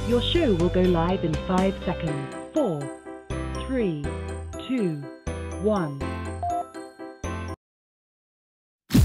Your show will go live in 5 seconds. 4, 3, 2, 1.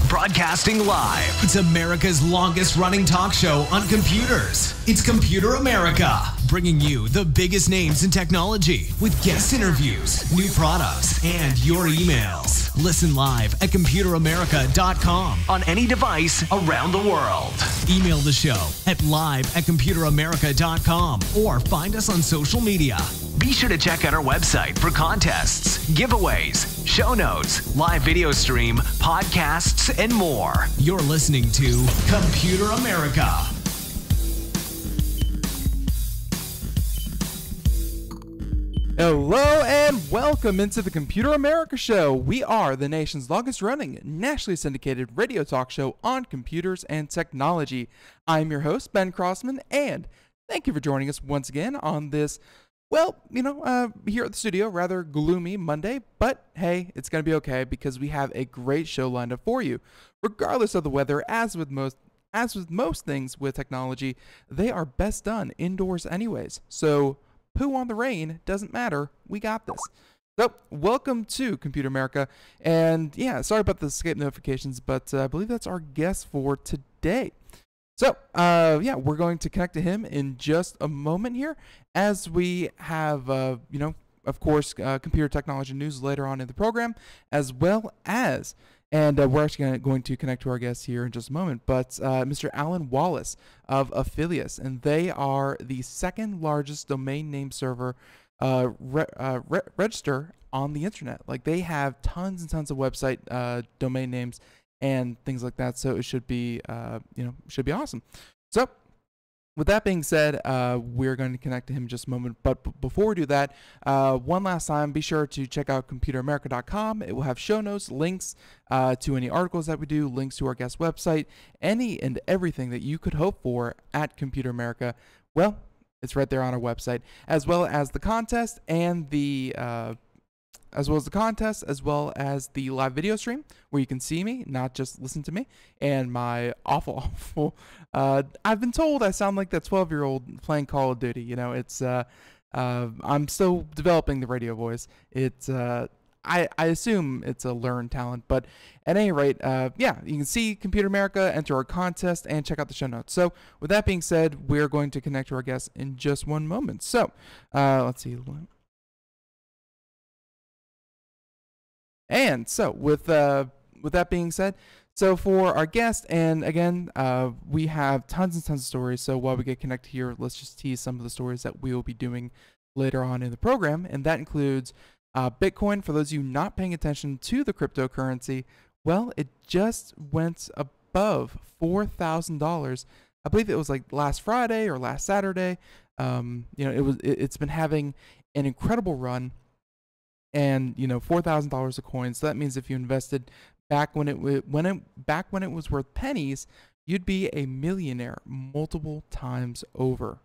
Broadcasting live. It's America's longest running talk show on computers. It's Computer America, bringing you the biggest names in technology with guest interviews, new products, and your emails. Listen live at computeramerica.com on any device around the world. Email the show at live@computeramerica.com or find us on social media. Be sure to check out our website for contests, giveaways, show notes, live video stream, podcasts, and more. You're listening to Computer America. Hello and welcome into the Computer America Show. We are the nation's longest running, nationally syndicated radio talk show on computers and technology. I'm your host, Ben Crossman, and thank you for joining us once again on this, well, here at the studio, rather gloomy Monday, but hey, it's going to be okay because we have a great show lined up for you. Regardless of the weather, as with most things with technology, they are best done indoors anyways. So poo on the rain doesn't matter. We got this. So, welcome to Computer America. And yeah, sorry about the escape notifications, but I believe that's our guest for today. So, yeah, we're going to connect to him in just a moment here as we have, of course, computer technology news later on in the program, as well as, and we're actually going to connect to our guest here in just a moment, but Mr. Alan Wallace of Afilias, and they are the second largest domain name server register on the internet. Like, they have tons and tons of website domain names and things like that, so it should be, should be awesome. So, with that being said, we're going to connect to him in just a moment. But before we do that, one last time, be sure to check out computeramerica.com. It will have show notes, links to any articles that we do, links to our guest website, any and everything that you could hope for at Computer America. Well, it's right there on our website, as well as the contest and the as well as the live video stream where you can see me, not just listen to me, and my awful, I've been told I sound like that 12-year-old playing Call of Duty. It's, I'm still developing the radio voice. It's, I assume it's a learned talent, but at any rate, yeah, you can see Computer America, enter our contest, and check out the show notes. So with that being said, we're going to connect to our guest in just one moment. So, let's see. And so, with that being said, so for our guest, and again, we have tons and tons of stories. So while we get connected here, let's just tease some of the stories that we will be doing later on in the program, and that includes Bitcoin. For those of you not paying attention to the cryptocurrency, well, it just went above $4,000. I believe it was like last Friday or last Saturday. It's been having an incredible run. And $4,000 a coin. So that means if you invested back when it was worth pennies, you'd be a millionaire multiple times over.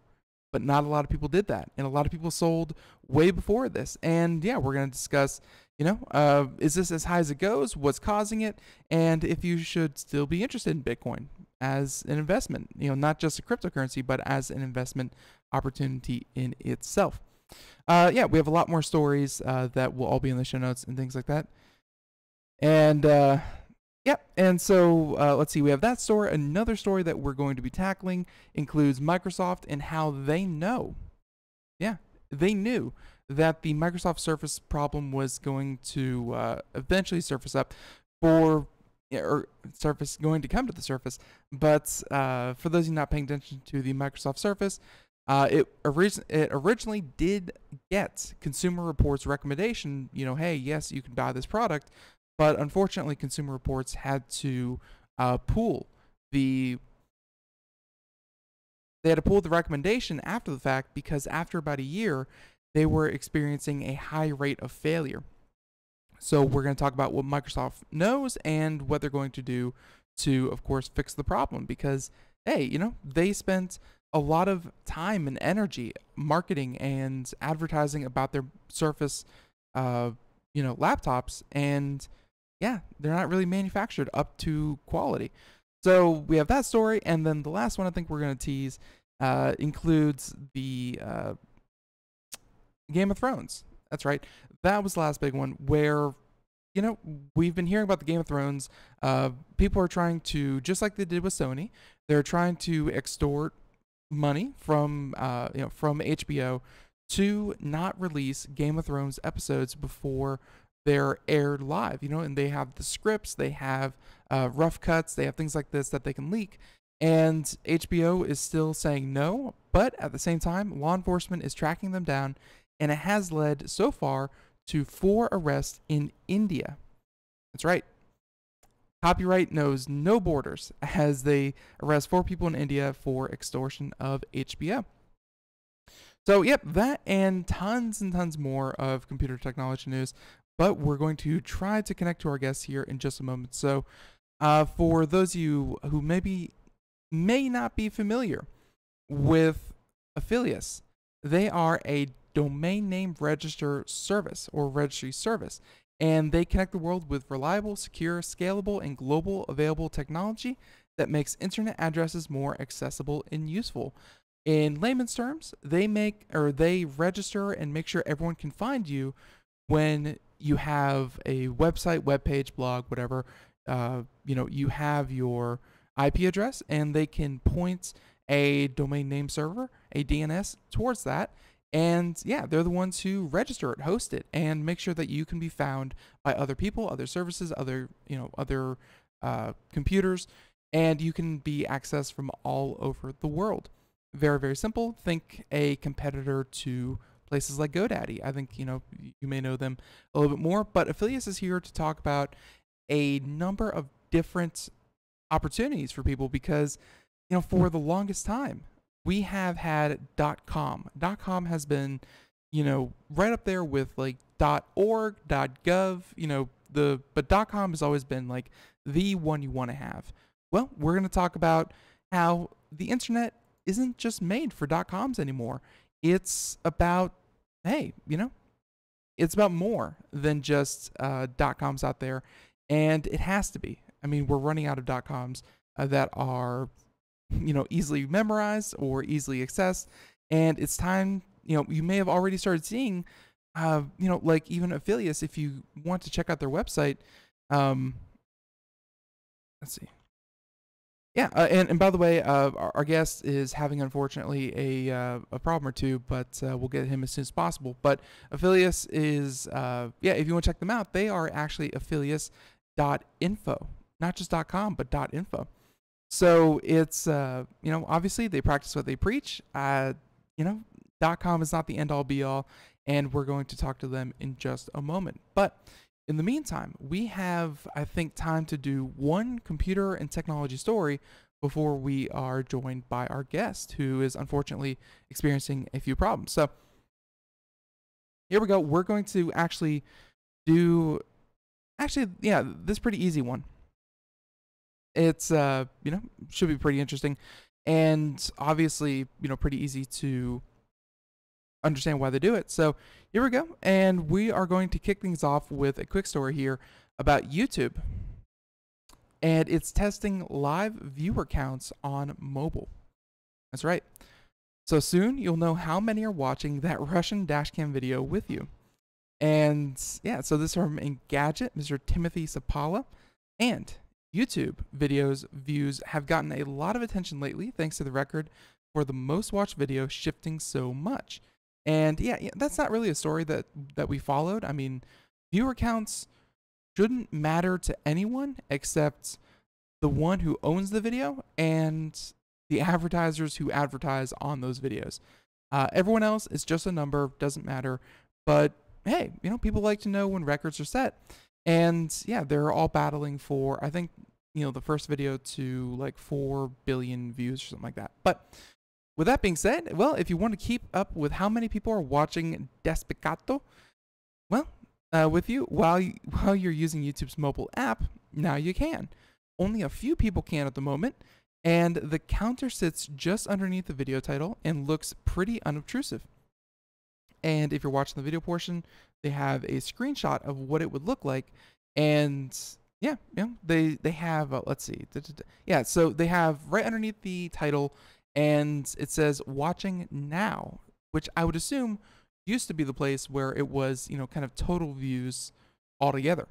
But not a lot of people did that, and a lot of people sold way before this. And yeah, we're going to discuss, is this as high as it goes? What's causing it? And if you should still be interested in Bitcoin as an investment, not just a cryptocurrency, but as an investment opportunity in itself. Yeah, we have a lot more stories that will all be in the show notes and things like that. And yeah, and so let's see, we have that story. Another story that we're going to be tackling includes Microsoft and how they know. Yeah, they knew that the Microsoft Surface problem was going to eventually surface up going to come to the surface. But for those of you not paying attention to the Microsoft Surface, it originally did get Consumer Reports recommendation, hey, yes, you can buy this product, but unfortunately Consumer Reports had to pull the recommendation after the fact because after about a year, they were experiencing a high rate of failure. So we're going to talk about what Microsoft knows and what they're going to do to, of course, fix the problem because, hey, they spent a lot of time and energy marketing and advertising about their Surface, laptops, and yeah, they're not really manufactured up to quality. So we have that story, and then the last one I think we're going to tease includes the Game of Thrones. That's right. That was the last big one where, you know, we've been hearing about the Game of Thrones. People are trying to, just like they did with Sony, they're trying to extort money from, from HBO to not release Game of Thrones episodes before they're aired live, and they have the scripts, they have rough cuts, they have things like this that they can leak. And HBO is still saying no, but at the same time, law enforcement is tracking them down, and it has led so far to 4 arrests in India. That's right. Copyright knows no borders as they arrest 4 people in India for extortion of HBO. So, yep, that and tons more of computer technology news. But we're going to try to connect to our guests here in just a moment. So, for those of you who may not be familiar with Afilias, they are a domain name register service or registry service, and they connect the world with reliable, secure, scalable, and global available technology that makes internet addresses more accessible and useful. In layman's terms, they register and make sure everyone can find you when you have a website, webpage, blog, whatever. You have your IP address, and they can point a domain name server, a DNS, towards that. And yeah, they're the ones who register it, host it, and make sure that you can be found by other people, other services, other computers, and you can be accessed from all over the world. Very, very simple. Think a competitor to places like GoDaddy. I think, you may know them a little bit more, but Afilias is here to talk about a number of different opportunities for people because, for the longest time, we have had .com. .com has been, right up there with like .org, .gov, but .com has always been like the one you want to have. Well, we're going to talk about how the internet isn't just made for .coms anymore. It's about, it's about more than just .coms out there, and it has to be. I mean, we're running out of .coms that are, easily memorized or easily accessed, and it's time. You may have already started seeing, like even Afilias. If you want to check out their website, let's see. Yeah, and by the way, our guest is having, unfortunately, a problem or two, but we'll get him as soon as possible. But Afilias is, if you want to check them out, they are actually Afilias.info, not just .com, but .info. So it's, obviously they practice what they preach. .com is not the end-all, be-all, and we're going to talk to them in just a moment. But in the meantime, we have, I think, time to do one computer and technology story before we are joined by our guest, who is unfortunately experiencing a few problems. So here we go. We're going to actually do, this pretty easy one. It's, should be pretty interesting, and obviously, pretty easy to understand why they do it. So here we go, and we are going to kick things off with a quick story here about YouTube, and it's testing live viewer counts on mobile. That's right. So soon you'll know how many are watching that Russian dashcam video with you. And yeah, so this is from Engadget, Mr. Timothy Sapala, and YouTube videos views have gotten a lot of attention lately thanks to the record for the most watched video shifting so much. And yeah, that's not really a story that we followed. I mean, viewer counts shouldn't matter to anyone except the one who owns the video and the advertisers who advertise on those videos. Everyone else is just a number, doesn't matter. But hey, people like to know when records are set. And yeah, they're all battling for, I think, the first video to like 4 billion views or something like that. But with that being said, well, if you want to keep up with how many people are watching Despicado, well, with you while you're using YouTube's mobile app, now you can. Only a few people can at the moment, and the counter sits just underneath the video title and looks pretty unobtrusive. And if you're watching the video portion, they have a screenshot of what it would look like, and yeah, they have let's see, yeah, so they have right underneath the title and it says watching now, which I would assume used to be the place where it was, kind of total views altogether.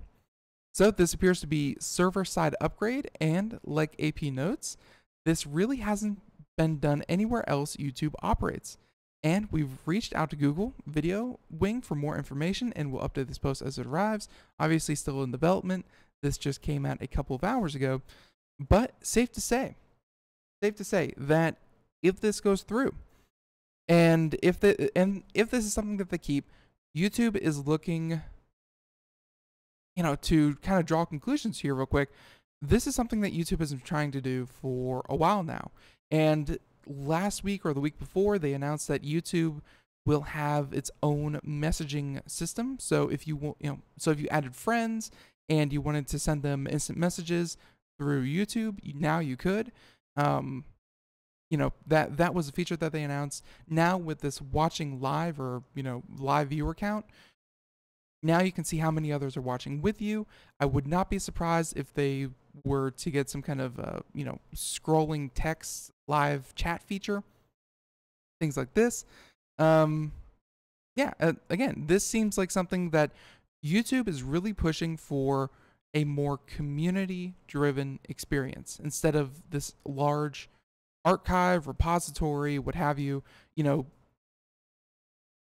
So this appears to be server-side upgrade, and like AP notes, this really hasn't been done anywhere else YouTube operates. And we've reached out to Google Video Wing for more information, and we'll update this post as it arrives. Obviously still in development. This just came out a couple of hours ago, but safe to say that if this goes through, and if this is something that they keep, YouTube is looking, to kind of draw conclusions here real quick. This is something that YouTube has been trying to do for a while now. And last week or the week before, they announced that YouTube will have its own messaging system. So if you if you added friends and you wanted to send them instant messages through YouTube, now you could. That was a feature that they announced. Now with this watching live or live viewer count, now you can see how many others are watching with you. I would not be surprised if they were to get some kind of scrolling text live chat feature, things like this. Again, this seems like something that YouTube is really pushing for, a more community-driven experience instead of this large archive, repository, what have you,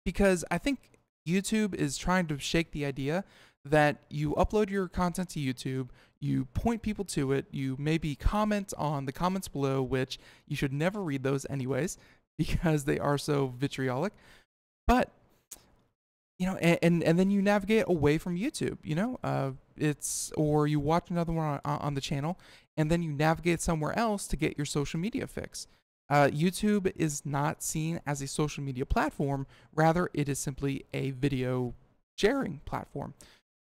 because I think YouTube is trying to shake the idea that you upload your content to YouTube, you point people to it, you maybe comment on the comments below, which you should never read those anyways, because they are so vitriolic. But, and then you navigate away from YouTube, or you watch another one on the channel, and then you navigate somewhere else to get your social media fix. YouTube is not seen as a social media platform. Rather, it is simply a video sharing platform.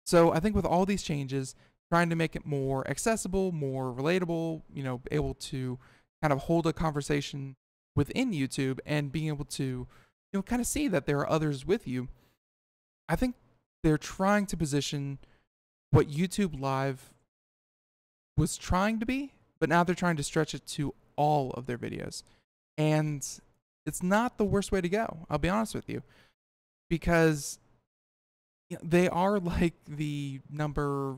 So I think with all these changes, trying to make it more accessible, more relatable, able to kind of hold a conversation within YouTube and being able to, kind of see that there are others with you. I think they're trying to position what YouTube Live was trying to be, but now they're trying to stretch it to all of their videos. And it's not the worst way to go, I'll be honest with you, because they are like the number,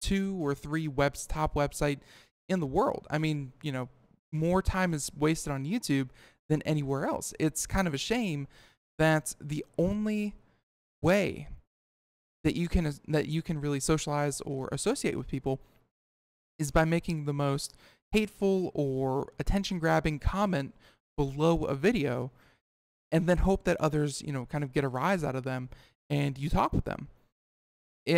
2 or 3 top website in the world. I mean, more time is wasted on YouTube than anywhere else. It's kind of a shame that the only way that you can really socialize or associate with people is by making the most hateful or attention-grabbing comment below a video, and then hope that others, kind of get a rise out of them, and you talk with them.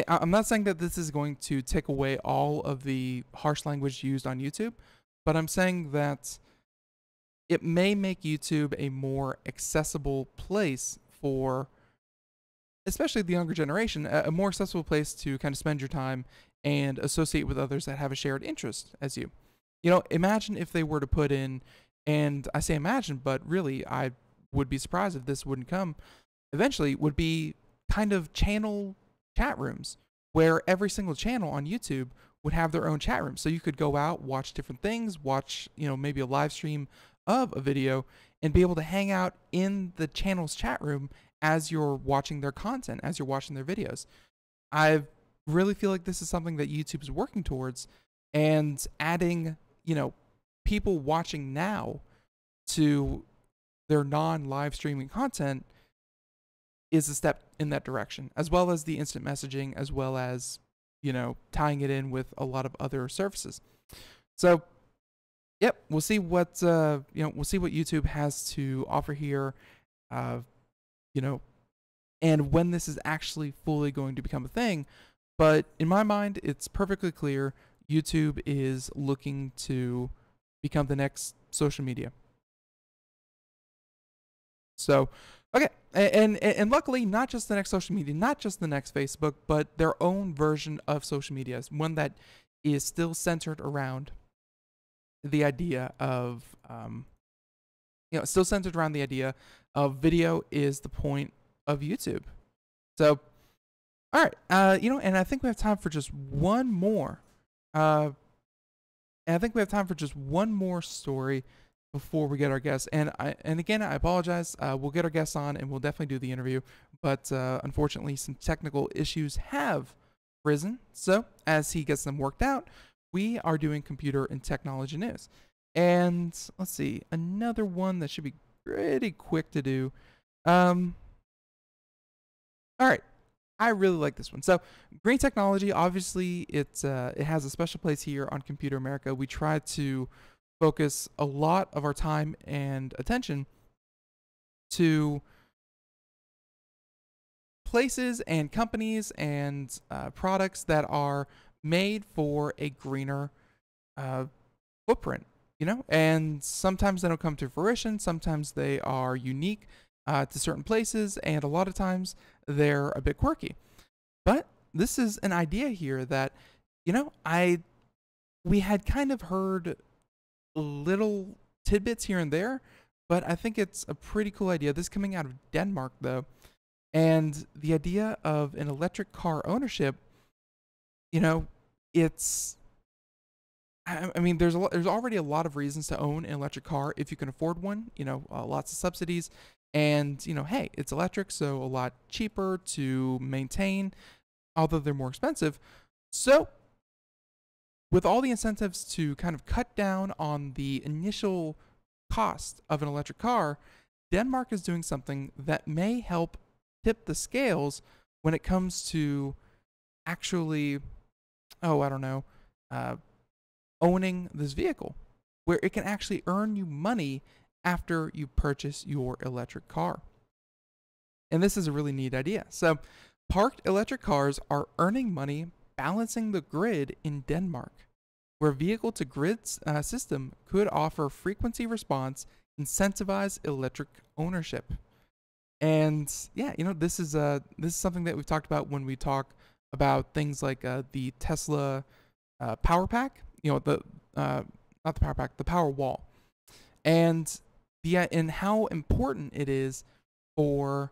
I'm not saying that this is going to take away all of the harsh language used on YouTube, but I'm saying that it may make YouTube a more accessible place for, especially the younger generation, a more accessible place to kind of spend your time and associate with others that have a shared interest as you. Imagine if they were to put in, and I say imagine, but really I would be surprised if this wouldn't come eventually, would be kind of channel chat rooms where every single channel on YouTube would have their own chat room. So you could go out, watch different things, watch, maybe a live stream of a video, and be able to hang out in the channel's chat room as you're watching their content, as you're watching their videos. I really feel like this is something that YouTube is working towards, and adding, people watching now to their non-live streaming content is a step in that direction, as well as the instant messaging, as well as, tying it in with a lot of other services. So, yep, we'll see what YouTube has to offer here, and when this is actually fully going to become a thing. But in my mind, it's perfectly clear YouTube is looking to become the next social media. So, okay, and luckily, not just the next social media, not just the next Facebook, but their own version of social media, one that is still centered around the idea of, still centered around the idea of video is the point of YouTube. So, all right, and I think we have time for just one more. Story before we get our guests. And again, I apologize. We'll get our guests on and we'll definitely do the interview. But unfortunately, some technical issues have risen. So as he gets them worked out, we are doing computer and technology news. And let's see, another one that should be pretty quick to do. All right. I really like this one. So green technology, obviously, it has a special place here on Computer America. We try to focus a lot of our time and attention to places and companies and products that are made for a greener footprint, you know? And sometimes they don't come to fruition. Sometimes they are unique to certain places, and a lot of times they're a bit quirky. But this is an idea here that, you know, we had kind of heard little tidbits here and there, but I think it's a pretty cool idea. This is coming out of Denmark, though, and the idea of an electric car ownership, you know, I mean, there's already a lot of reasons to own an electric car if you can afford one. You know, lots of subsidies. And, you know, hey, it's electric, so a lot cheaper to maintain, although they're more expensive. So with all the incentives to kind of cut down on the initial cost of an electric car, Denmark is doing something that may help tip the scales when it comes to actually, owning this vehicle, where it can actually earn you money after you purchase your electric car. And this is a really neat idea. So parked electric cars are earning money balancing the grid in Denmark, where vehicle-to-grid system could offer frequency response, incentivize electric ownership. And yeah, you know, this is something that we've talked about when we talk about things like the Tesla power pack, you know, not the power pack, the power wall, and how important it is for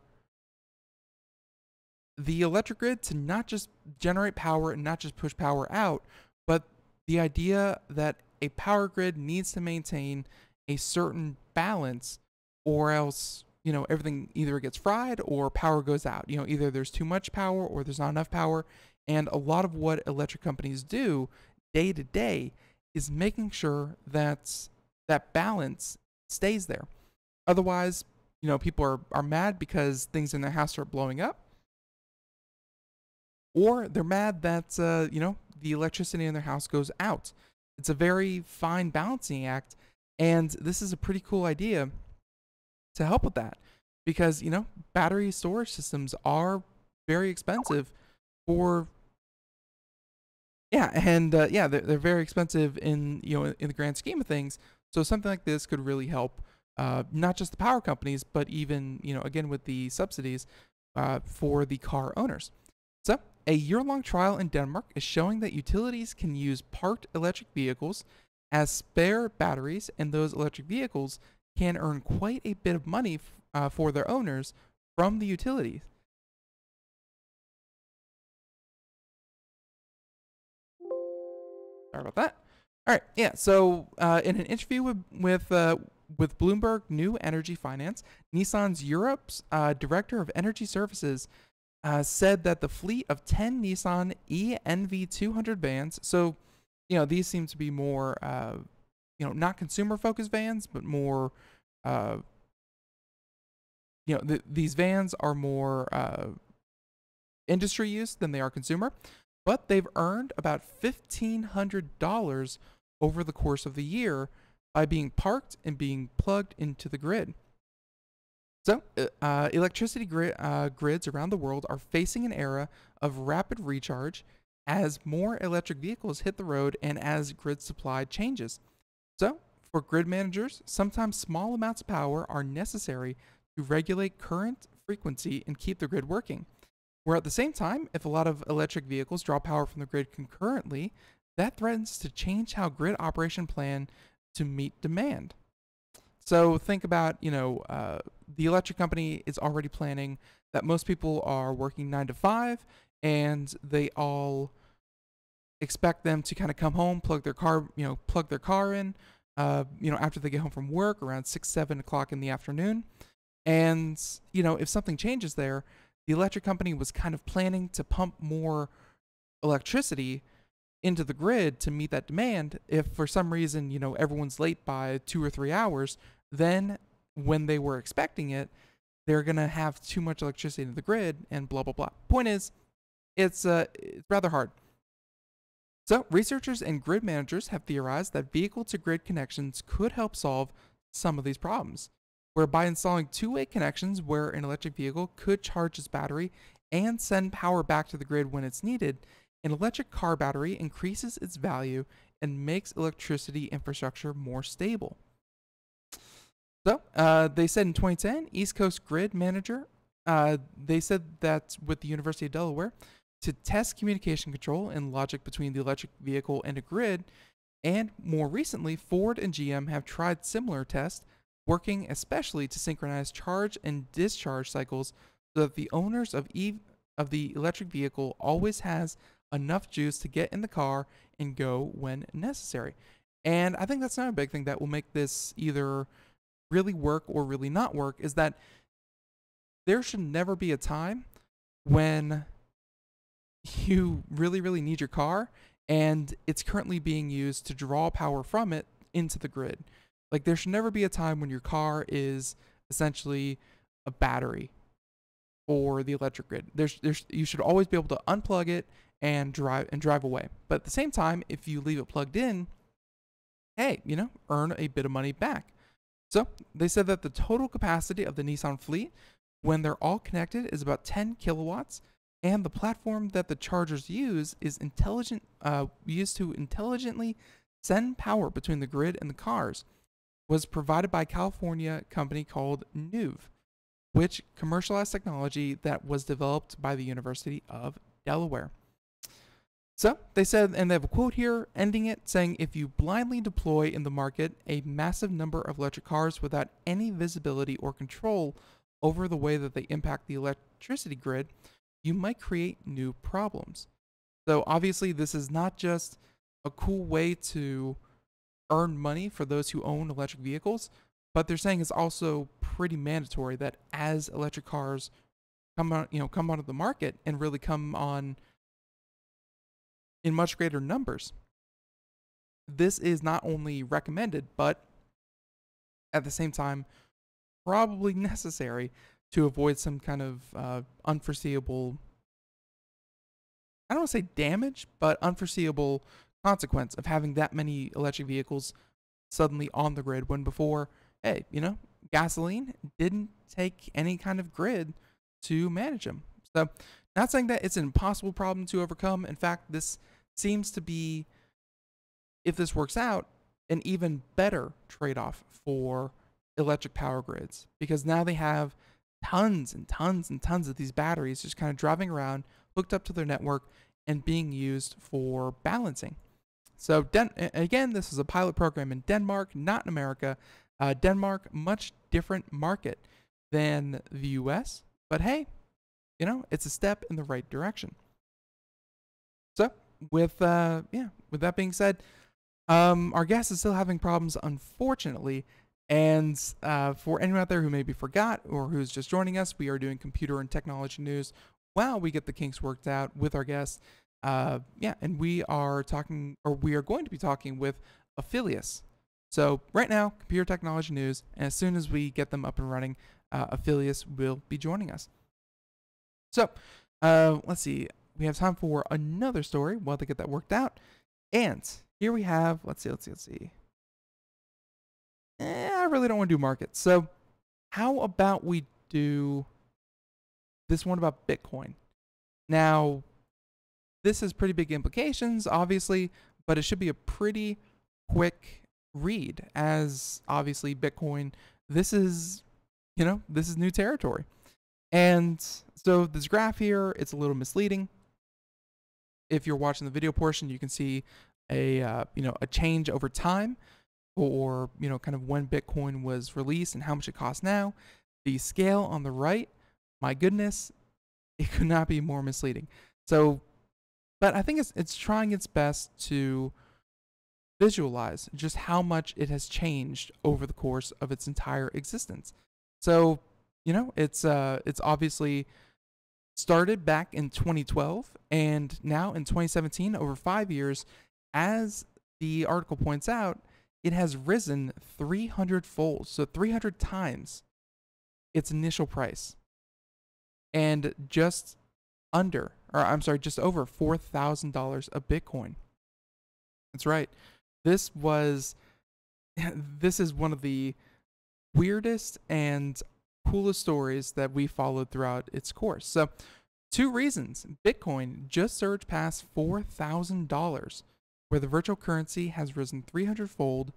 the electric grid to not just generate power and not just push power out, but the idea that a power grid needs to maintain a certain balance, or else, you know, everything either gets fried or power goes out. You know, either there's too much power or there's not enough power. And a lot of what electric companies do day to day is making sure that that balance stays there. Otherwise, you know, people are mad because things in their house start blowing up, or they're mad that, you know, the electricity in their house goes out. It's a very fine balancing act, and this is a pretty cool idea to help with that, because, you know, battery storage systems are very expensive for, they're very expensive in, you know, in the grand scheme of things. So something like this could really help, not just the power companies, but even, you know, again, with the subsidies for the car owners. So a year-long trial in Denmark is showing that utilities can use parked electric vehicles as spare batteries, and those electric vehicles can earn quite a bit of money for their owners from the utilities. Sorry about that. All right, yeah. So in an interview with Bloomberg New Energy Finance, Nissan's Europe's director of energy services said that the fleet of 10 Nissan ENV200 vans. So, you know, these seem to be more, you know, not consumer-focused vans, but more, you know, these vans are more industry use than they are consumer. But they've earned about $1,500 over the course of the year by being parked and being plugged into the grid. So, electricity grids around the world are facing an era of rapid recharge as more electric vehicles hit the road and as grid supply changes. So, for grid managers, sometimes small amounts of power are necessary to regulate current frequency and keep the grid working. Where at the same time, if a lot of electric vehicles draw power from the grid concurrently, that threatens to change how grid operation plan to meet demand. So think about, you know, the electric company is already planning that most people are working 9 to 5, and they all expect them to kind of come home, plug their car in, after they get home from work around 6, 7 o'clock in the afternoon. And, if something changes there, the electric company was kind of planning to pump more electricity into the grid to meet that demand. If for some reason, everyone's late by 2 or 3 hours, then when they were expecting it, they're going to have too much electricity in the grid and blah, blah, blah. Point is, it's rather hard. So researchers and grid managers have theorized that vehicle-to-grid connections could help solve some of these problems, whereby installing two-way connections where an electric vehicle could charge its battery and send power back to the grid when it's needed, an electric car battery increases its value and makes electricity infrastructure more stable. So they said in 2010, East Coast Grid Manager, they said that with the University of Delaware, to test communication control and logic between the electric vehicle and a grid, and more recently, Ford and GM have tried similar tests, working especially to synchronize charge and discharge cycles so that the owners of the electric vehicle always has enough juice to get in the car and go when necessary. And I think that's another big thing that will make this either really work or really not work, is that there should never be a time when you really, really need your car and it's currently being used to draw power from it into the grid. Like, there should never be a time when your car is essentially a battery for the electric grid. You should always be able to unplug it and drive away. But at the same time, if you leave it plugged in, hey, earn a bit of money back. So they said that the total capacity of the Nissan fleet, when they're all connected, is about 10 kilowatts, and the platform that the chargers use is used to intelligently send power between the grid and the cars, was provided by a California company called Nuve, which commercialized technology that was developed by the University of Delaware. So they said, and they have a quote here ending it saying, if you blindly deploy in the market a massive number of electric cars without any visibility or control over the way that they impact the electricity grid, you might create new problems. So obviously this is not just a cool way to earn money for those who own electric vehicles, but they're saying it's also pretty mandatory that as electric cars come onto the market and really come on in much greater numbers, this is not only recommended, but at the same time, probably necessary to avoid some kind of unforeseeable, I don't want to say damage, but unforeseeable consequence of having that many electric vehicles suddenly on the grid, when before, hey, gasoline didn't take any kind of grid to manage them. So not saying that it's an impossible problem to overcome. In fact, this seems to be, if this works out, an even better trade-off for electric power grids, because now they have tons and tons and tons of these batteries just kind of driving around, hooked up to their network and being used for balancing. So again, this is a pilot program in Denmark, not in America. Denmark, much different market than the US, but hey, it's a step in the right direction. So with that being said, our guest is still having problems, unfortunately. And for anyone out there who maybe forgot or who's just joining us, we are doing computer and technology news while we get the kinks worked out with our guest. And we are going to be talking with Afilias. So right now, computer technology news, and as soon as we get them up and running, Afilias will be joining us. So let's see. We have time for another story while they get that worked out. And here we have, let's see. I really don't want to do markets. So how about we do this one about Bitcoin? Now, this has pretty big implications, obviously, but it should be a pretty quick read, as obviously Bitcoin, this is new territory. And so this graph here, it's a little misleading. If you're watching the video portion, you can see a change over time, or kind of when Bitcoin was released and how much it costs now. The scale on the right, my goodness, it could not be more misleading. So, but I think it's trying its best to visualize just how much it has changed over the course of its entire existence. So, you know, it's obviously started back in 2012, and now in 2017, over 5 years, as the article points out, it has risen 300-fold, so 300 times its initial price, and just over $4,000 a Bitcoin. That's right. This is one of the weirdest and coolest stories that we followed throughout its course. So, 2 reasons. Bitcoin just surged past $4,000, where the virtual currency has risen 300-fold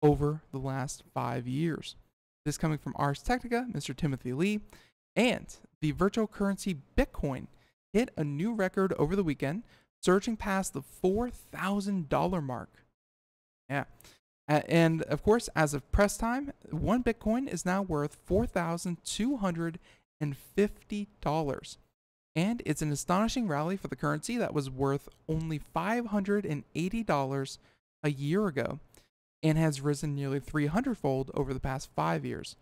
over the last 5 years. This coming from Ars Technica, Mr. Timothy Lee, and the virtual currency Bitcoin hit a new record over the weekend, surging past the $4,000 mark. Yeah. And of course, as of press time, 1 Bitcoin is now worth $4,250. And it's an astonishing rally for the currency that was worth only $580 a year ago and has risen nearly 300-fold over the past 5 years.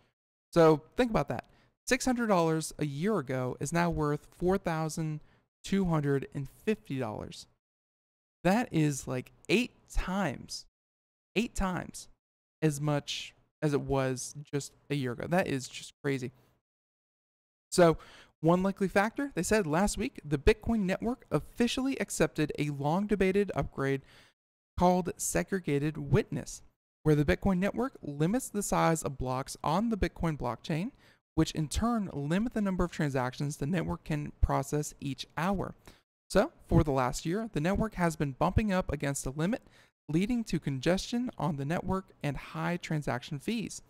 So think about that. $600 a year ago is now worth $4,250. That is like 8 times as much as it was just a year ago. That is just crazy. So, one likely factor, they said last week, the Bitcoin network officially accepted a long debated upgrade called segregated witness, where the Bitcoin network limits the size of blocks on the Bitcoin blockchain, which in turn limit the number of transactions the network can process each hour. So, for the last year, the network has been bumping up against the limit, leading to congestion on the network and high transaction fees.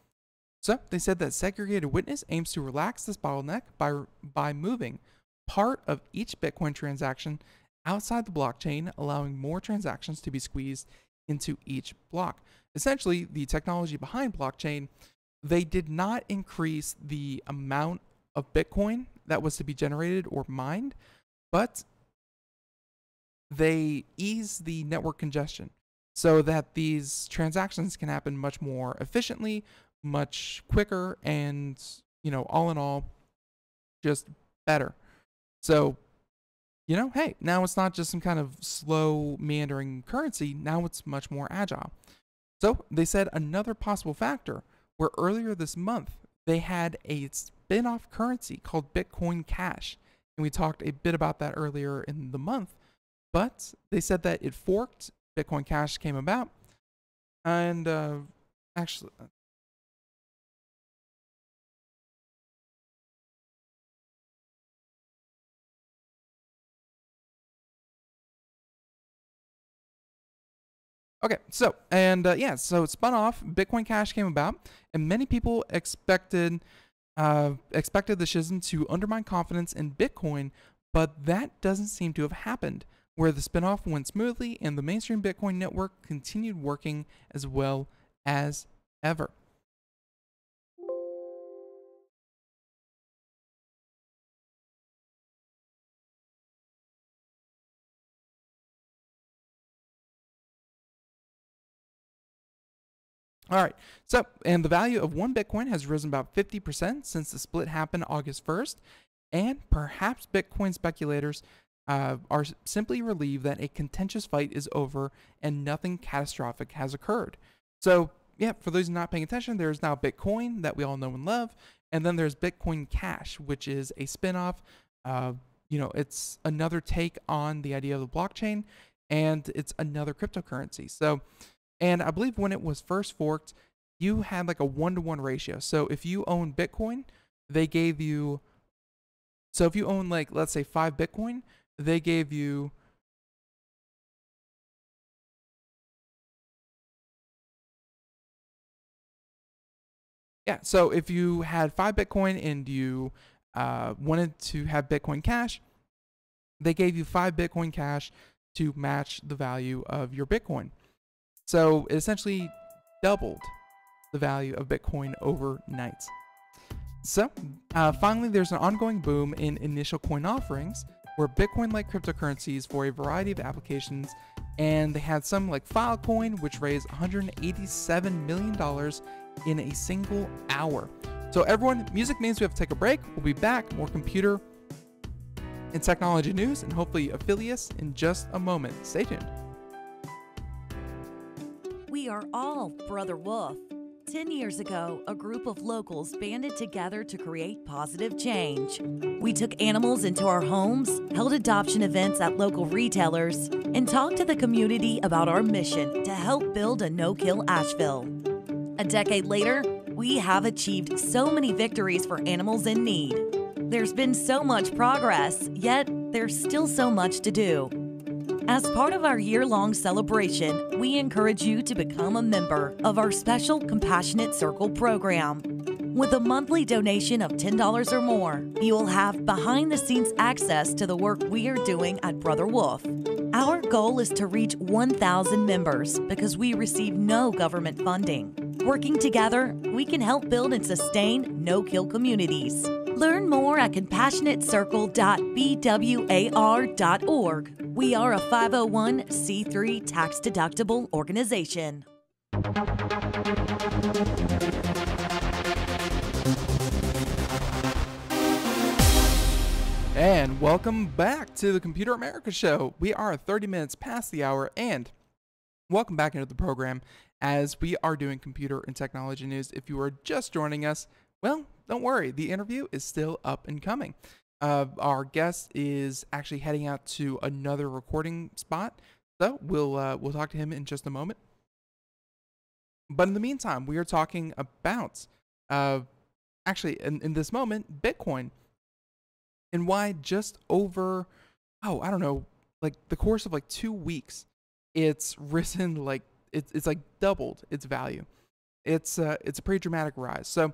So, they said that segregated witness aims to relax this bottleneck by moving part of each Bitcoin transaction outside the blockchain, allowing more transactions to be squeezed into each block. Essentially, the technology behind blockchain, they did not increase the amount of Bitcoin that was to be generated or mined, but they ease the network congestion so that these transactions can happen much more efficiently, much quicker, and, you know, all in all, just better. So, you know, hey, now it's not just some kind of slow, meandering currency. Now it's much more agile. So they said another possible factor, where earlier this month, they had a spin-off currency called Bitcoin Cash. And we talked a bit about that earlier in the month. But they said that it forked, Bitcoin Cash came about, and actually... Okay, so, and so it spun off, Bitcoin Cash came about, and many people expected the schism to undermine confidence in Bitcoin, but that doesn't seem to have happened, where the spinoff went smoothly and the mainstream Bitcoin network continued working as well as ever. All right, so, and the value of 1 Bitcoin has risen about 50% since the split happened August 1st, and perhaps Bitcoin speculators are simply relieved that a contentious fight is over and nothing catastrophic has occurred. So, yeah, for those not paying attention, there's now Bitcoin that we all know and love, and then there's Bitcoin Cash, which is a spinoff. You know, it's another take on the idea of the blockchain, and it's another cryptocurrency. So, and I believe when it was first forked, you had like a 1-to-1 ratio. So if you own Bitcoin, they gave you, so if you own, like, let's say 5 Bitcoin, they gave you, yeah, so if you had 5 Bitcoin and you wanted to have Bitcoin Cash, they gave you 5 Bitcoin Cash to match the value of your Bitcoin. So it essentially doubled the value of Bitcoin overnight. So finally, there's an ongoing boom in initial coin offerings, where Bitcoin-like cryptocurrencies for a variety of applications And they had some like Filecoin, which raised $187 million in a single hour. So everyone, music means we have to take a break. We'll be back, more computer and technology news, and hopefully Afilias in just a moment. Stay tuned. We are all Brother Wolf. 10 years ago, a group of locals banded together to create positive change. We took animals into our homes, held adoption events at local retailers, and talked to the community about our mission to help build a no-kill Asheville. A decade later, we have achieved so many victories for animals in need. There's been so much progress, yet there's still so much to do. As part of our year-long celebration, we encourage you to become a member of our special Compassionate Circle program. With a monthly donation of $10 or more, you will have behind-the-scenes access to the work we are doing at Brother Wolf. Our goal is to reach 1,000 members because we receive no government funding. Working together, we can help build and sustain no-kill communities. Learn more at compassionatecircle.bwar.org. We are a 501c3 tax-deductible organization. And welcome back to the Computer America Show. We are 30 minutes past the hour, and welcome back into the program as we are doing computer and technology news. If you are just joining us, well, don't worry, the interview is still up and coming. Our guest is actually heading out to another recording spot, so we'll talk to him in just a moment. But in the meantime, we are talking about actually in this moment Bitcoin, and why just over I don't know, like the course of like 2 weeks, it's risen like it's like doubled its value. It's a pretty dramatic rise. So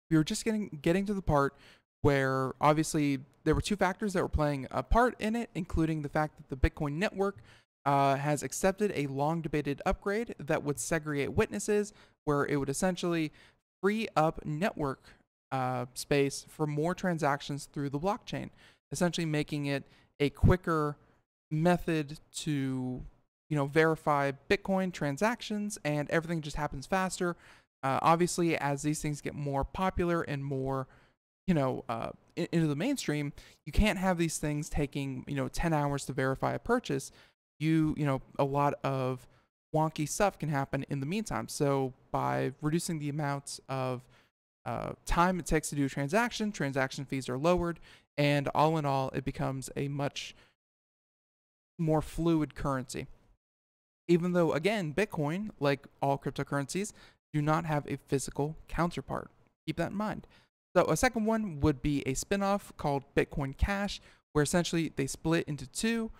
we were just getting to the part where obviously there were two factors that were playing a part in it, including the fact that the Bitcoin network has accepted a long-debated upgrade that would segregate witnesses, where it would essentially free up network space for more transactions through the blockchain, essentially making it a quicker method to verify Bitcoin transactions, and everything just happens faster. Obviously, as these things get more popular and more into the mainstream, you can't have these things taking 10 hours to verify a purchase. A lot of wonky stuff can happen in the meantime. So by reducing the amount of time it takes to do a transaction fees are lowered, and all in all, it becomes a much more fluid currency. Even though, again, Bitcoin, like all cryptocurrencies, do not have a physical counterpart. Keep that in mind. So a second one would be a spin-off called Bitcoin Cash, where essentially they split into two.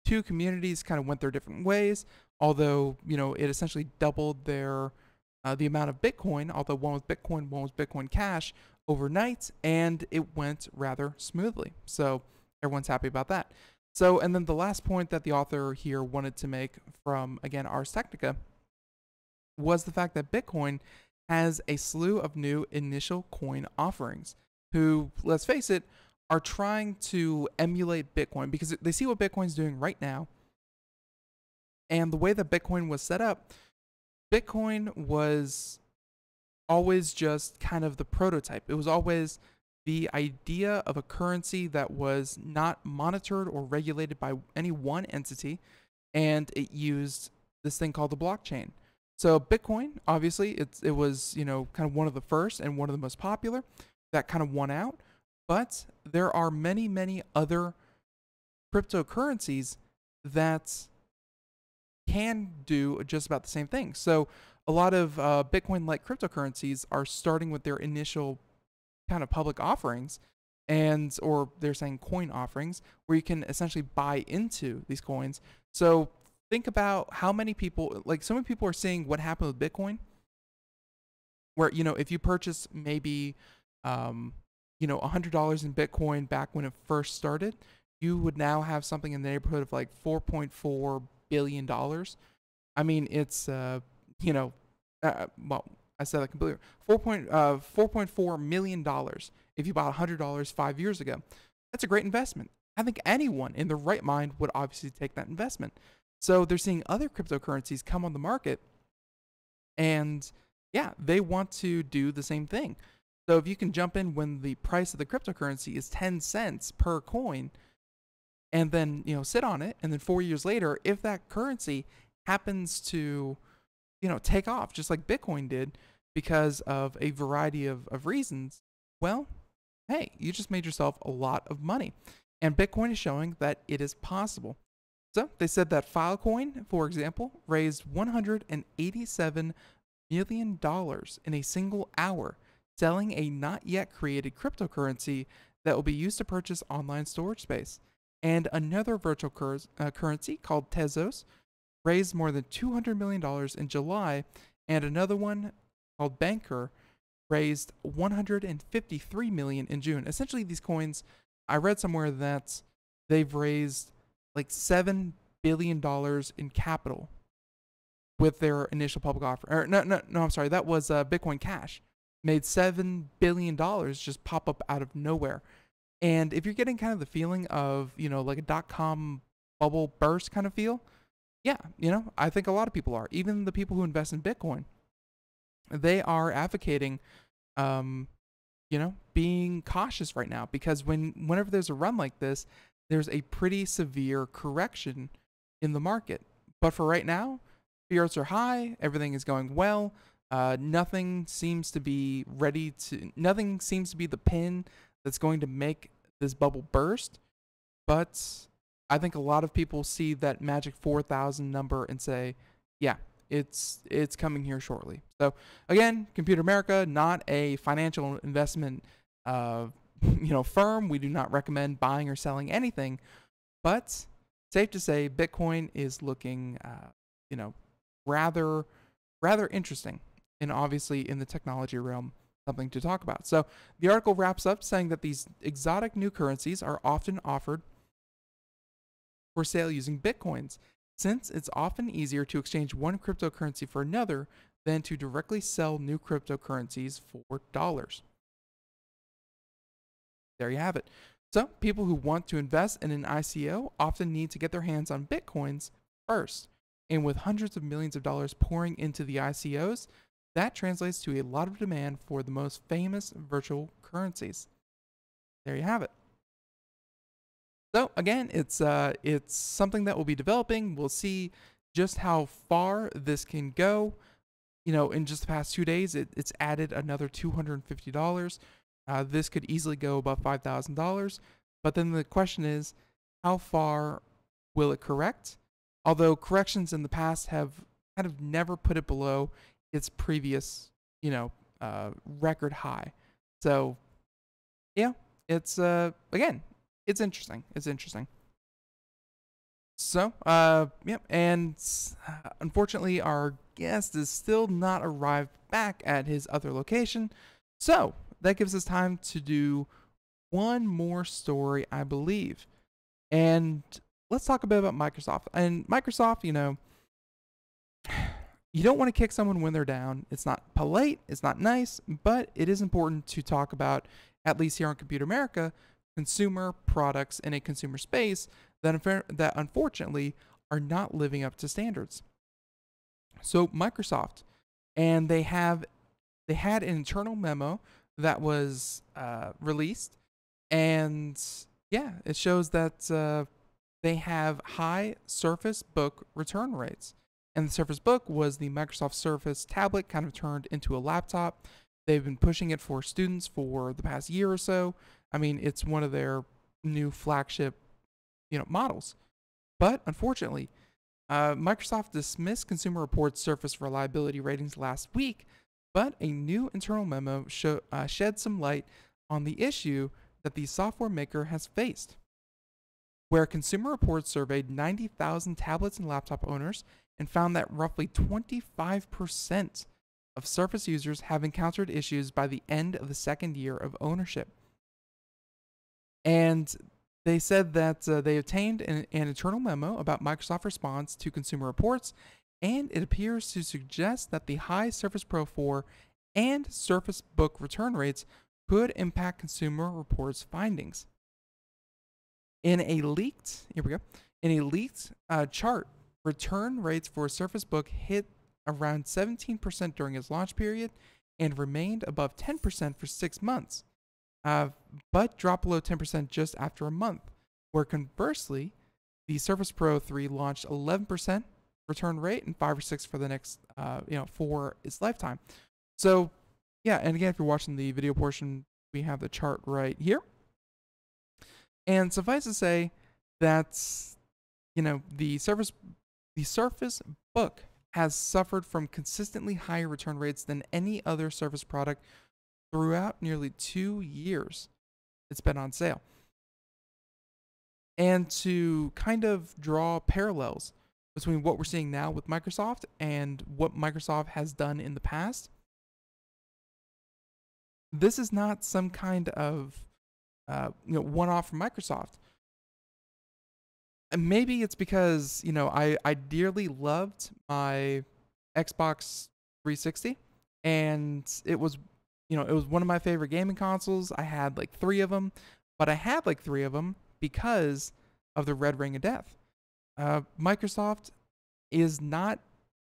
Two communities kind of went their different ways, although it essentially doubled their the amount of Bitcoin, although one was Bitcoin Cash overnight, and it went rather smoothly. So everyone's happy about that. So, and then the last point that the author here wanted to make from, again, Ars Technica was the fact that Bitcoin has a slew of new initial coin offerings who, let's face it, are trying to emulate Bitcoin because they see what Bitcoin's doing right now. And the way that Bitcoin was set up, Bitcoin was always just kind of the prototype. It was always the idea of a currency that was not monitored or regulated by any one entity, and it used this thing called the blockchain. So Bitcoin, obviously, it was kind of one of the first and one of the most popular that kind of won out. But there are many other cryptocurrencies that can do just about the same thing. So a lot of Bitcoin-like cryptocurrencies are starting with their initial kind of public offerings, or they're saying coin offerings, where you can essentially buy into these coins. So think about how many people, like so many people are seeing what happened with Bitcoin, where, if you purchase maybe, $100 in Bitcoin back when it first started, you would now have something in the neighborhood of like $4.4 billion. I mean, it's, well, I said that completely. $4.4 million if you bought $100 5 years ago. That's a great investment. I think anyone in their right mind would obviously take that investment. So they're seeing other cryptocurrencies come on the market, and yeah, they want to do the same thing. So if you can jump in when the price of the cryptocurrency is 10 cents per coin, and then, you know, sit on it, and then 4 years later, if that currency happens to, you know, take off just like Bitcoin did because of a variety of reasons, well, hey, you just made yourself a lot of money. And Bitcoin is showing that it is possible. So they said that Filecoin, for example, raised $187 million in a single hour, selling a not yet created cryptocurrency that will be used to purchase online storage space. And another virtual currency called Tezos raised more than $200 million in July, and another one called Banker raised $153 million in June. Essentially, these coins, I read somewhere that they've raised like $7 billion in capital with their initial public offer. Or no, I'm sorry, that was Bitcoin Cash. Made $7 billion just pop up out of nowhere. And if you're getting kind of the feeling of, you know, like a .com bubble burst kind of feel, yeah, you know, I think a lot of people are. Even the people who invest in Bitcoin, they are advocating, you know, being cautious right now, because whenever there's a run like this, there's a pretty severe correction in the market. But for right now, spirits are high, everything is going well. Nothing seems to be nothing seems to be the pin that's going to make this bubble burst. But I think a lot of people see that magic 4,000 number and say, yeah, it's coming here shortly. So again, Computer America, not a financial investment you know, firm. We do not recommend buying or selling anything, but safe to say Bitcoin is looking you know, rather interesting, and obviously in the technology realm, something to talk about. So the article wraps up saying that these exotic new currencies are often offered for sale using Bitcoins, since it's often easier to exchange one cryptocurrency for another than to directly sell new cryptocurrencies for dollars. There you have it. So people who want to invest in an ICO often need to get their hands on Bitcoins first. And with hundreds of millions of dollars pouring into the ICOs, that translates to a lot of demand for the most famous virtual currencies. There you have it. So again, it's something that will be developing. We'll see just how far this can go. You know, in just the past 2 days, it's added another $250. This could easily go above $5,000. But then the question is, how far will it correct? Although corrections in the past have kind of never put it below its previous, you know, record high. So, yeah, it's again, it's interesting. It's interesting. So, yep, and unfortunately, our guest is still not arrived back at his other location. So that gives us time to do one more story, I believe. And let's talk a bit about Microsoft. And Microsoft, you know, you don't want to kick someone when they're down. It's not polite, it's not nice, but it is important to talk about, at least here on Computer America, consumer products in a consumer space that unfortunately are not living up to standards. So Microsoft, and they had an internal memo that was released, and yeah, it shows that they have high Surface Book return rates. And the Surface Book was the Microsoft Surface tablet kind of turned into a laptop. They've been pushing it for students for the past year or so. I mean, it's one of their new flagship, you know, models. But unfortunately, Microsoft dismissed Consumer Reports' Surface reliability ratings last week, but a new internal memo shed some light on the issue that the software maker has faced, where Consumer Reports surveyed 90,000 tablets and laptop owners and found that roughly 25% of Surface users have encountered issues by the end of the second year of ownership. And they said that they obtained an internal memo about Microsoft's response to Consumer Reports, and it appears to suggest that the high Surface Pro 4 and Surface Book return rates could impact Consumer Reports' findings. In a leaked, here we go. In a leaked chart, return rates for Surface Book hit around 17% during its launch period and remained above 10% for 6 months, but dropped below 10% just after a month, where conversely, the Surface Pro 3 launched 11% return rate and 5 or 6 for the next, for its lifetime. So, yeah, and again, if you're watching the video portion, we have the chart right here. And suffice to say that, the Surface Book has suffered from consistently higher return rates than any other Surface product throughout nearly 2 years it's been on sale. And to kind of draw parallels between what we're seeing now with Microsoft and what Microsoft has done in the past, this is not some kind of one-off from Microsoft. And maybe it's because, I dearly loved my Xbox 360, and it was one of my favorite gaming consoles. I had like 3 of them, but I had like 3 of them because of the Red Ring of Death. Microsoft is not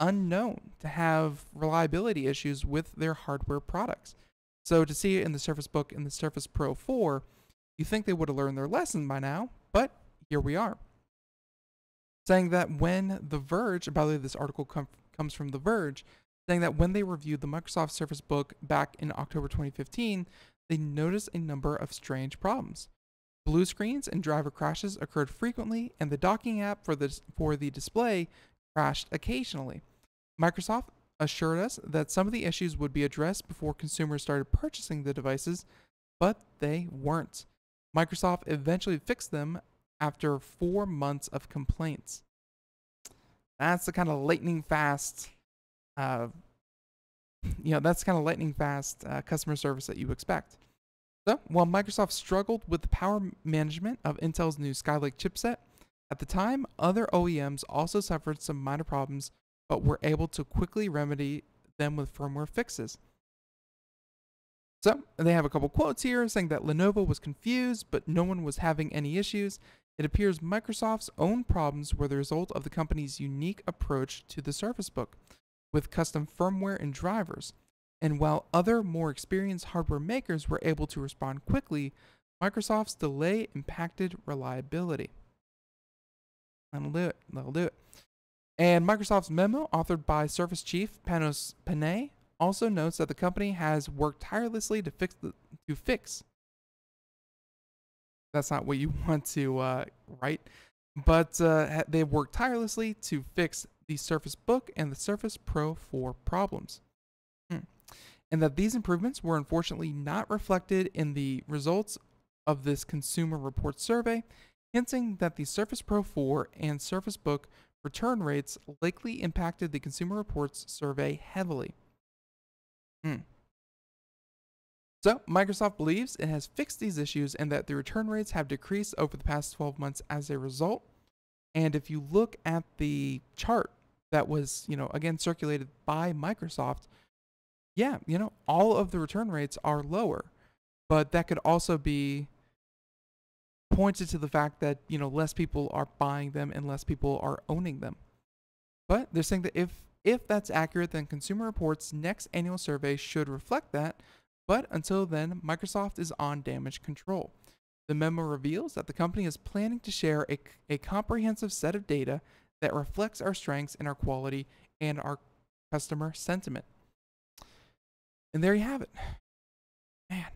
unknown to have reliability issues with their hardware products. So to see it in the Surface Book and the Surface Pro 4, you think they would have learned their lesson by now, but here we are. Saying that when The Verge, by the way, this article comes from The Verge, saying that when they reviewed the Microsoft Surface Book back in October 2015, they noticed a number of strange problems. Blue screens and driver crashes occurred frequently, and the docking app for the display crashed occasionally. Microsoft assured us that some of the issues would be addressed before consumers started purchasing the devices, but they weren't. Microsoft eventually fixed them after 4 months of complaints. That's the kind of lightning fast, customer service that you expect. So, while Microsoft struggled with the power management of Intel's new Skylake chipset, at the time, other OEMs also suffered some minor problems, but were able to quickly remedy them with firmware fixes. So, they have a couple quotes here saying that Lenovo was confused, but no one was having any issues. It appears Microsoft's own problems were the result of the company's unique approach to the Surface Book, with custom firmware and drivers. And while other more experienced hardware makers were able to respond quickly, Microsoft's delay impacted reliability. That'll do it. And Microsoft's memo, authored by Surface Chief Panos Panay, also notes that the company has worked tirelessly to fix. That's not what you want to write, but they've worked tirelessly to fix the Surface Book and the Surface Pro 4 problems. And that these improvements were unfortunately not reflected in the results of this Consumer Reports survey, hinting that the Surface Pro 4 and Surface Book return rates likely impacted the Consumer Reports survey heavily. So, Microsoft believes it has fixed these issues and that the return rates have decreased over the past 12 months as a result. And if you look at the chart that was, again circulated by Microsoft, yeah, all of the return rates are lower. But that could also be pointed to the fact that, less people are buying them and less people are owning them. But they're saying that if that's accurate, then Consumer Reports' next annual survey should reflect that. But until then, Microsoft is on damage control. The memo reveals that the company is planning to share a comprehensive set of data that reflects our strengths and our quality and our customer sentiment. And there you have it. Man.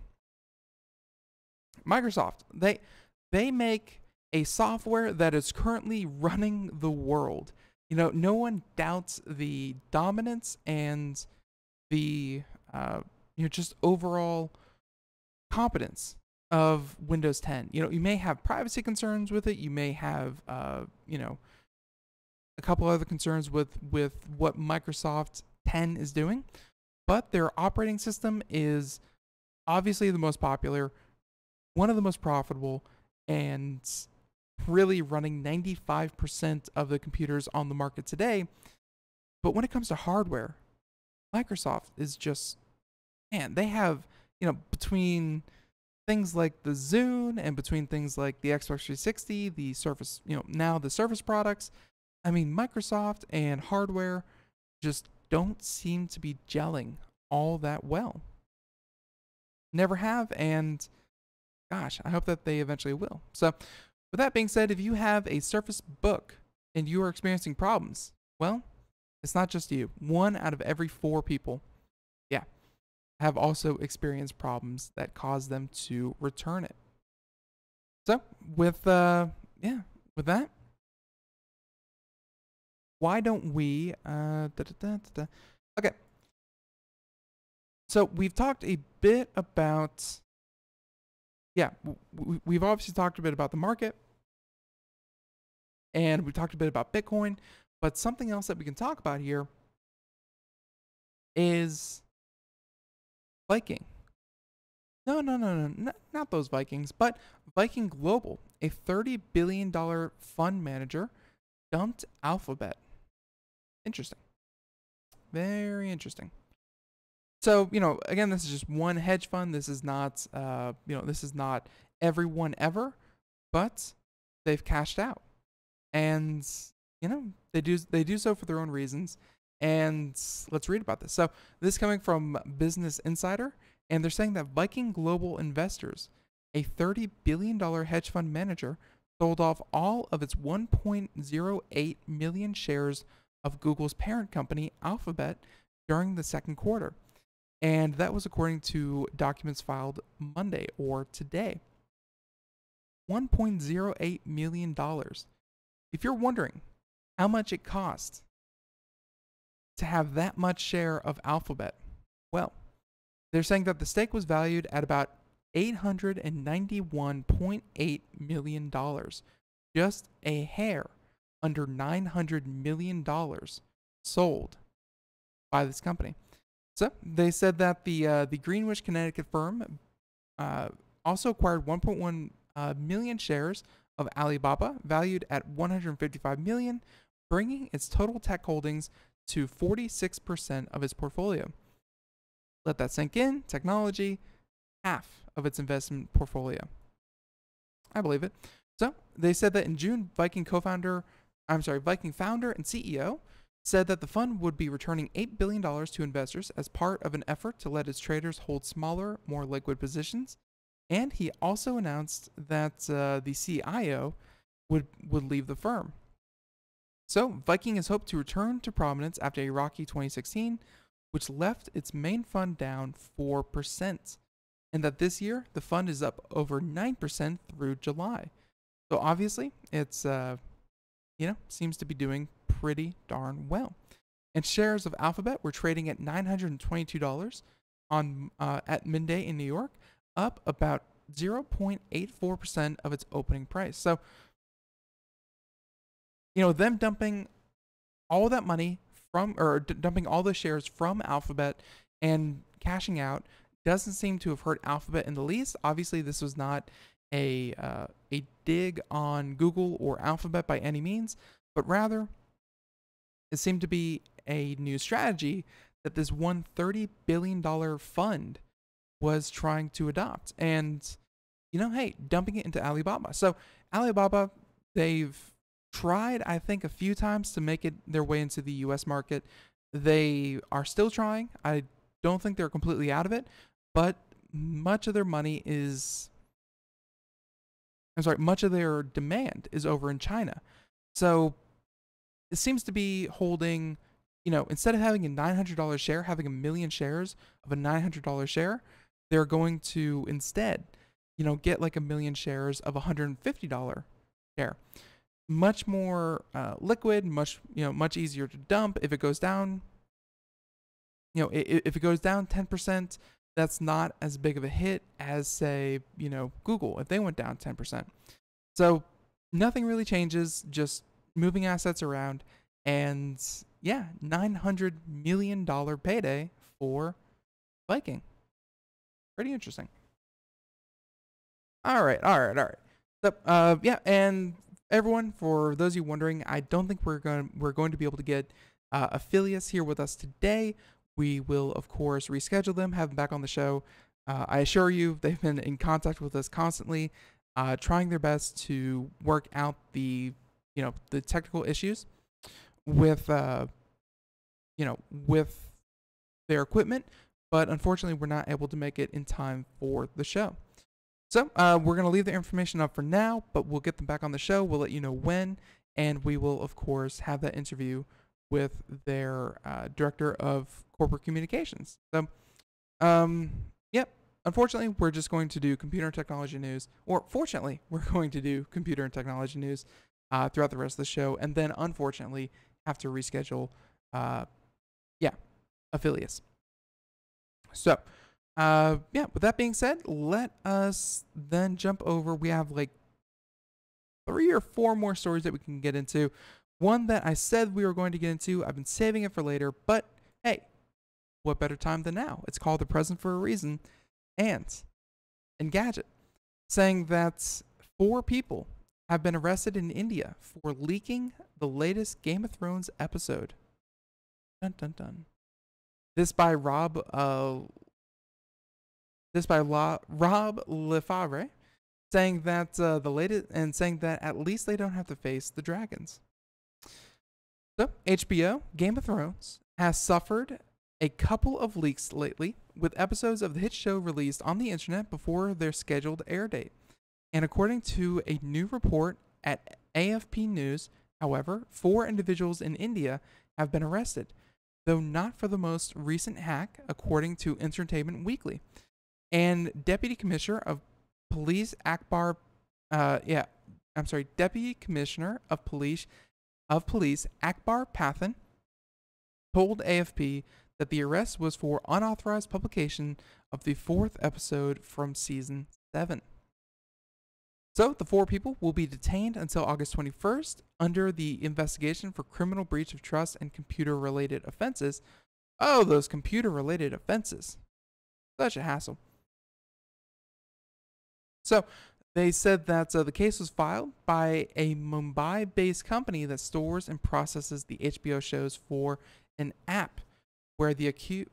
Microsoft, they make a software that is currently running the world. No one doubts the dominance and the just overall competence of Windows 10. You may have privacy concerns with it. You may have, a couple other concerns with what Microsoft 10 is doing. But their operating system is obviously the most popular, one of the most profitable, and really running 95% of the computers on the market today. But when it comes to hardware, Microsoft is just, man, they have, between things like the Zune and between things like the Xbox 360, the Surface, now the Surface products, I mean, Microsoft and hardware just don't seem to be gelling all that well. Never have, and gosh, I hope that they eventually will. So, with that being said, if you have a Surface Book and you are experiencing problems, well, it's not just you. 1 out of every 4 people, have also experienced problems that cause them to return it. So, with that, why don't we, okay. So, we've talked a bit about, we've obviously talked a bit about the market, and we talked a bit about Bitcoin, but something else that we can talk about here is Viking. No, not those Vikings, but Viking Global, a $30 billion fund manager, dumped Alphabet. Interesting. Very interesting. So, again, this is just one hedge fund. This is not, this is not everyone ever, but they've cashed out. And, they do so for their own reasons. And let's read about this. So this is coming from Business Insider, and they're saying that Viking Global Investors, a $30 billion hedge fund manager, sold off all of its 1.08 million shares of Google's parent company, Alphabet, during the second quarter. And that was according to documents filed Monday or today. $1.08 million. If you're wondering how much it cost to have that much share of Alphabet, well, they're saying that the stake was valued at about $891.8 million, just a hair under $900 million sold by this company. So they said that the Greenwich, Connecticut firm also acquired 1.1 million shares of Alibaba, valued at $155 million, bringing its total tech holdings to 46% of its portfolio. Let that sink in. Technology, half of its investment portfolio. I believe it. So they said that in June, Viking founder and CEO said that the fund would be returning $8 billion to investors as part of an effort to let its traders hold smaller, more liquid positions. And he also announced that the CIO would leave the firm. So, Viking has hoped to return to prominence after a rocky 2016, which left its main fund down 4%, and that this year the fund is up over 9% through July. So obviously, it's seems to be doing pretty darn well. And shares of Alphabet were trading at $922 on at midday in New York, up about 0.84% of its opening price. So, them dumping all that money dumping all the shares from Alphabet and cashing out doesn't seem to have hurt Alphabet in the least. Obviously, this was not a dig on Google or Alphabet by any means, but rather it seemed to be a new strategy that this $130 billion fund was trying to adopt. And, hey, dumping it into Alibaba. So Alibaba, they've tried, I think, a few times to make it their way into the US market. They are still trying. I don't think they're completely out of it, but much of their demand is over in China. So it seems to be holding, instead of having a $900 share, having a million shares of a $900 share, they're going to instead, get like a million shares of a $150 share. Much more liquid, much easier to dump. If it goes down, if it goes down 10%, that's not as big of a hit as, say, Google if they went down 10%. So nothing really changes, just moving assets around, and $900 million payday for Viking. Pretty interesting. All right. So, and everyone, for those of you wondering, I don't think we're going to be able to get Afilias here with us today. We will, of course, reschedule them, have them back on the show I assure you, they've been in contact with us constantly, trying their best to work out the technical issues with with their equipment, but unfortunately, we're not able to make it in time for the show. So we're going to leave the information up for now, but we'll get them back on the show. We'll let you know when, and we will, of course, have that interview with their director of corporate communications. So, yep. Unfortunately, we're just going to do computer and technology news, or fortunately, we're going to do computer and technology news throughout the rest of the show, and then unfortunately have to reschedule, Afilias. So, with that being said, let us then jump over. We have like 3 or 4 more stories that we can get into. One that I said we were going to get into, I've been saving it for later, but hey, what better time than now? It's called the present for a reason. And Engadget, saying that 4 people have been arrested in India for leaking the lavest Game of Thrones episode. Dun dun dun. This by Rob Lefevre, saying that saying that at least they don't have to face the dragons. So HBO Game of Thrones has suffered a couple of leaks lately, with episodes of the hit show released on the internet before their scheduled air date. And according to a new report at AFP News, however, 4 individuals in India have been arrested, though not for the most recent hack, according to Entertainment Weekly. And Deputy Commissioner of Police Deputy Commissioner of Police Akbar Pathan told AFP that the arrest was for unauthorized publication of the 4th episode from season 7. So the 4 people will be detained until August 21st under the investigation for criminal breach of trust and computer-related offenses. Oh, those computer-related offenses. Such a hassle. So they said that the case was filed by a Mumbai-based company that stores and processes the HBO shows for an app where the accused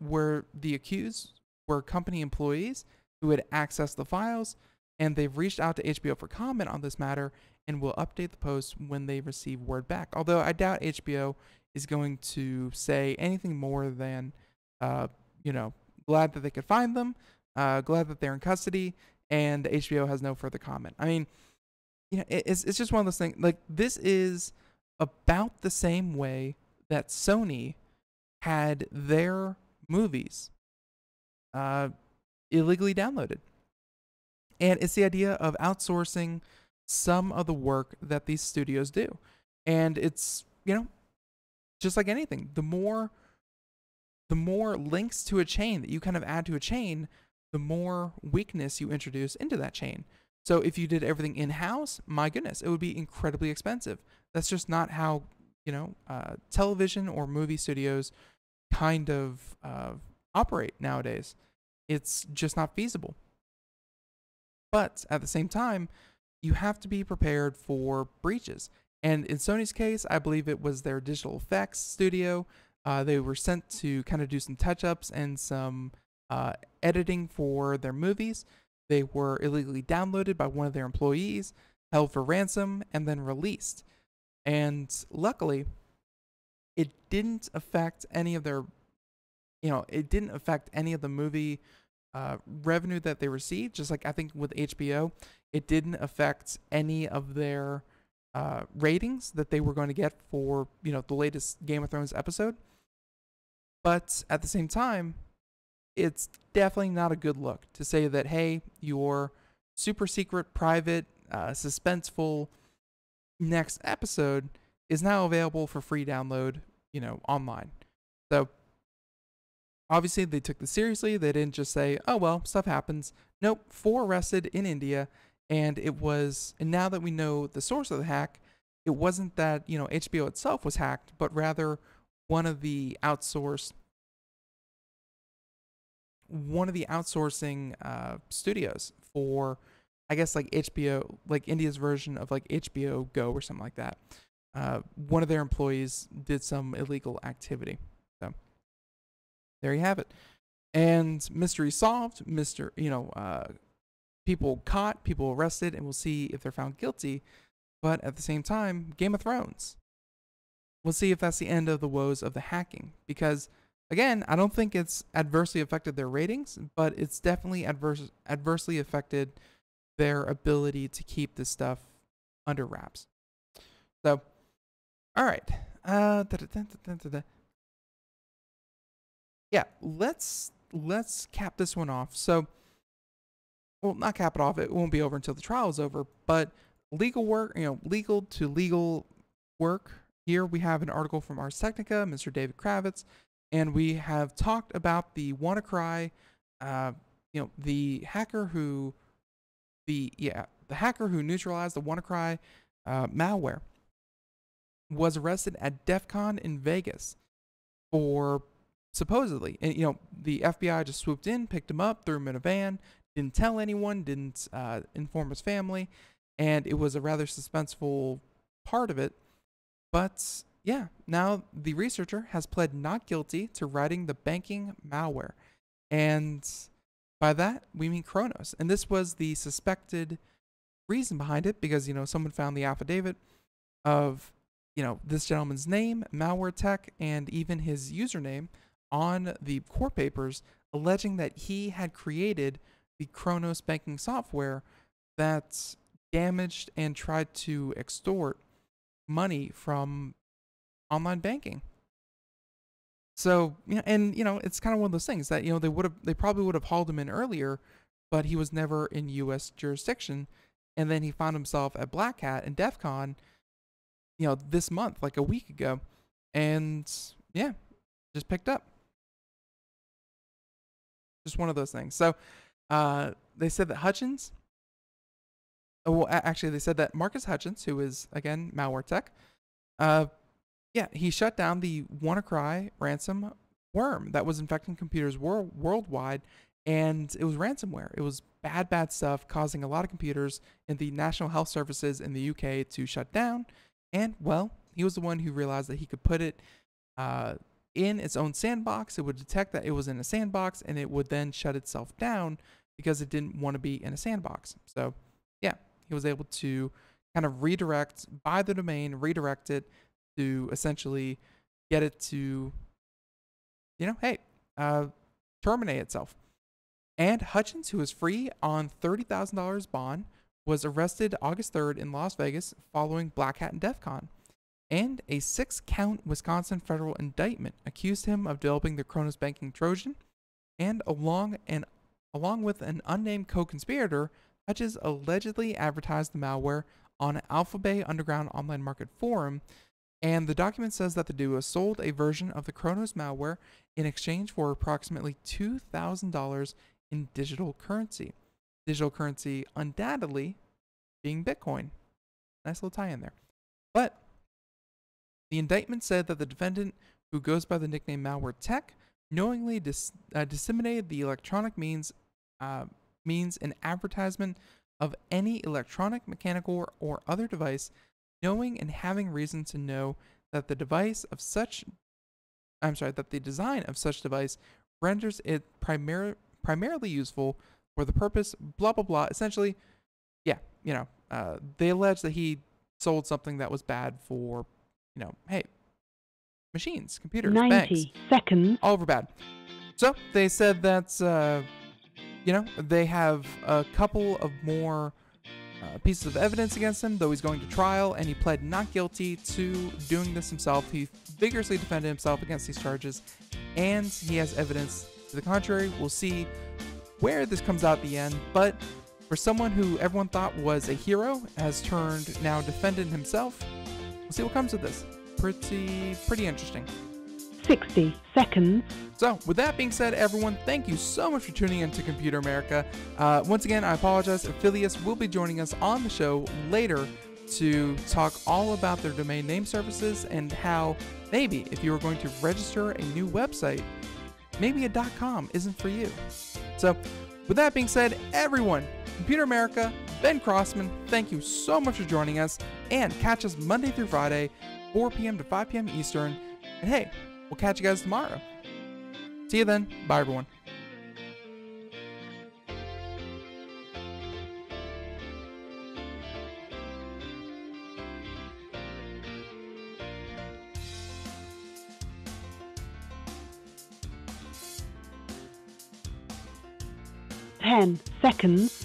were company employees who had accessed the files, and they've reached out to HBO for comment on this matter and will update the post when they receive word back. Although I doubt HBO is going to say anything more than, glad that they could find them, glad that they're in custody, and HBO has no further comment. I mean, it's just one of those things. Like, this is about the same way that Sony had their movies illegally downloaded. And it's the idea of outsourcing some of the work that these studios do. And it's, just like anything, the more links to a chain that you kind of add to a chain, the more weakness you introduce into that chain. So if you did everything in-house, my goodness, it would be incredibly expensive. That's just not how, television or movie studios kind of operate nowadays. It's just not feasible. But at the same time, you have to be prepared for breaches. And in Sony's case, I believe it was their digital effects studio. They were sent to kind of do some touch-ups and some editing for their movies. They were illegally downloaded by one of their employees, held for ransom, and then released. And luckily, it didn't affect any of their, it didn't affect any of the movie revenue that they received. Just like I think with HBO, it didn't affect any of their ratings that they were going to get for, the latest Game of Thrones episode. But at the same time, it's definitely not a good look to say that, hey, your super secret, private, suspenseful next episode is now available for free download, online. So obviously they took this seriously. They didn't just say, oh, well, stuff happens. Nope, 4 arrested in India. And now that we know the source of the hack, it wasn't that, HBO itself was hacked, but rather one of the outsourcing studios for, I guess, like HBO, like India's version of like HBO Go or something like that. One of their employees did some illegal activity. So there you have it. And mystery solved, people caught, people arrested, and we'll see if they're found guilty. But at the same time, Game of Thrones. We'll see if that's the end of the woes of the hacking. Because, again, I don't think it's adversely affected their ratings, but it's definitely adversely affected their ability to keep this stuff under wraps. So, all right. Yeah, let's cap this one off. So, well, not cap it off. It won't be over until the trial is over. But legal work, legal to legal work. Here we have an article from Ars Technica, Mr. David Kravitz, and we have talked about the WannaCry, the hacker who neutralized the WannaCry malware was arrested at DEF CON in Vegas for supposedly, and the FBI just swooped in, picked him up, threw him in a van, didn't tell anyone, didn't inform his family, and it was a rather suspenseful part of it. But yeah, now the researcher has pled not guilty to writing the banking malware, and by that we mean Kronos. And this was the suspected reason behind it, because someone found the affidavit of this gentleman's name, malware tech, and even his username on the court papers, alleging that he had created the Kronos banking software that damaged and tried to extort money from online banking. So, it's kind of one of those things that, they probably would have hauled him in earlier, but he was never in U.S. jurisdiction. And then he found himself at Black Hat and DEF CON, this month, like a week ago. And yeah, just picked up. Just one of those things. So they said that Hutchins, they said that Marcus Hutchins, who is, again, malware tech, he shut down the WannaCry ransom worm that was infecting computers worldwide, and it was ransomware. It was bad stuff, causing a lot of computers in the National Health Services in the UK to shut down. And, well, he was the one who realized that he could put it in its own sandbox. It would detect that it was in a sandbox, and it would then shut itself down because it didn't want to be in a sandbox. So, yeah, he was able to kind of buy the domain, redirect it to essentially get it to, terminate itself. And Hutchins, who was free on $30,000 bond, was arrested August 3rd in Las Vegas following Black Hat and DEF CON. And a 6-count Wisconsin federal indictment accused him of developing the Kronos banking Trojan. And along with an unnamed co-conspirator, Hutchins allegedly advertised the malware on Alpha Bay Underground online market forum. And the document says that the duo sold a version of the Kronos malware in exchange for approximately $2,000 in digital currency. Digital currency undoubtedly being Bitcoin. Nice little tie in there. But the indictment said that the defendant, who goes by the nickname Malware Tech, knowingly disseminated the electronic means an advertisement of any electronic, mechanical, or other device, knowing and having reason to know that the design of such device renders it primarily useful for the purpose, blah, blah, blah. Essentially, they allege that he sold something that was bad for, machines, computers, 90 banks. seconds. All over bad. So they said that, they have a couple of more pieces of evidence against him, though he's going to trial, and he pled not guilty to doing this himself. He vigorously defended himself against these charges, and he has evidence to the contrary. We'll see where this comes out at the end, but for someone who everyone thought was a hero, has turned now defendant himself, we'll see what comes of this. Pretty interesting. 60 seconds. So, with that being said, everyone, thank you so much for tuning in to Computer America. Once again, I apologize. Afilias will be joining us on the show later to talk all about their domain name services and how maybe if you were going to register a new website, maybe a .com isn't for you. So, with that being said, everyone, Computer America, Ben Crossman, thank you so much for joining us, and catch us Monday through Friday, 4 p.m. to 5 p.m. Eastern. And hey, we'll catch you guys tomorrow. See you then. Bye, everyone. 10 seconds.